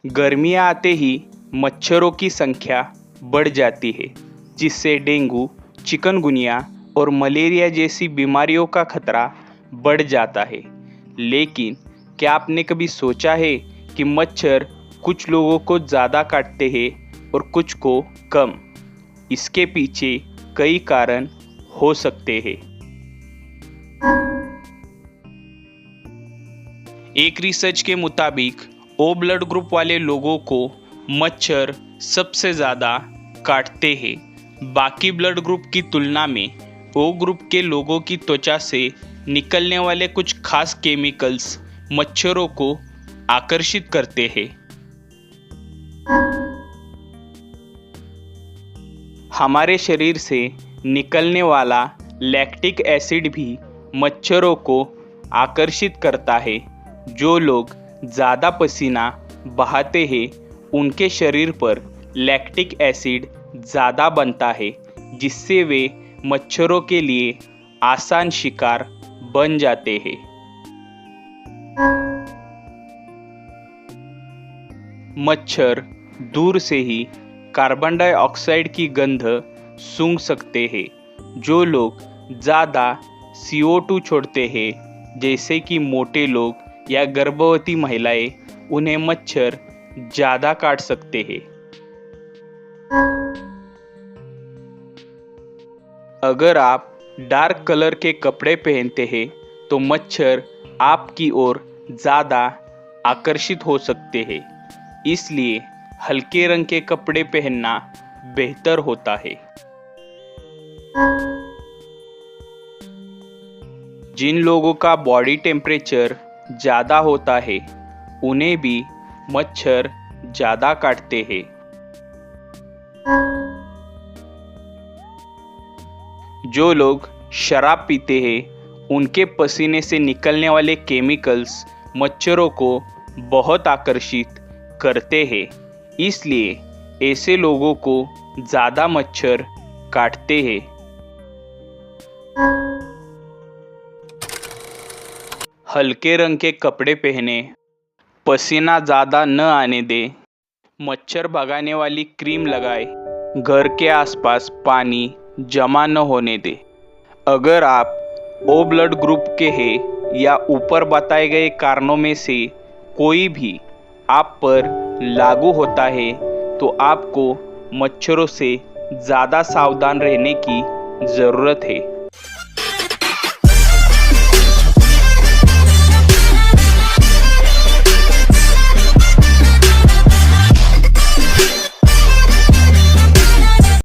गर्मियाँ आते ही मच्छरों की संख्या बढ़ जाती है, जिससे डेंगू, चिकनगुनिया और मलेरिया जैसी बीमारियों का खतरा बढ़ जाता है। लेकिन क्या आपने कभी सोचा है कि मच्छर कुछ लोगों को ज़्यादा काटते हैं और कुछ को कम? इसके पीछे कई कारण हो सकते हैं। एक रिसर्च के मुताबिक ओ ब्लड ग्रुप वाले लोगों को मच्छर सबसे ज़्यादा काटते हैं। बाकी ब्लड ग्रुप की तुलना में ओ ग्रुप के लोगों की त्वचा से निकलने वाले कुछ खास केमिकल्स मच्छरों को आकर्षित करते हैं। हमारे शरीर से निकलने वाला लैक्टिक एसिड भी मच्छरों को आकर्षित करता है। जो लोग ज़्यादा पसीना बहाते हैं उनके शरीर पर लैक्टिक एसिड ज़्यादा बनता है, जिससे वे मच्छरों के लिए आसान शिकार बन जाते हैं। मच्छर दूर से ही कार्बन डाइऑक्साइड की गंध सूंघ सकते हैं। जो लोग ज़्यादा CO2 छोड़ते हैं, जैसे कि मोटे लोग या गर्भवती महिलाएं, उन्हें मच्छर ज़्यादा काट सकते हैं। अगर आप डार्क कलर के कपड़े पहनते हैं तो मच्छर आपकी ओर ज़्यादा आकर्षित हो सकते हैं, इसलिए हल्के रंग के कपड़े पहनना बेहतर होता है। जिन लोगों का बॉडी टेम्परेचर ज़्यादा होता है उन्हें भी मच्छर ज़्यादा काटते हैं। जो लोग शराब पीते हैं उनके पसीने से निकलने वाले केमिकल्स मच्छरों को बहुत आकर्षित करते हैं, इसलिए ऐसे लोगों को ज़्यादा मच्छर काटते हैं। हल्के रंग के कपड़े पहने, पसीना ज़्यादा न आने दें, मच्छर भगाने वाली क्रीम लगाए, घर के आसपास पानी जमा न होने दें। अगर आप ओ ब्लड ग्रुप के हैं या ऊपर बताए गए कारणों में से कोई भी आप पर लागू होता है तो आपको मच्छरों से ज़्यादा सावधान रहने की ज़रूरत है।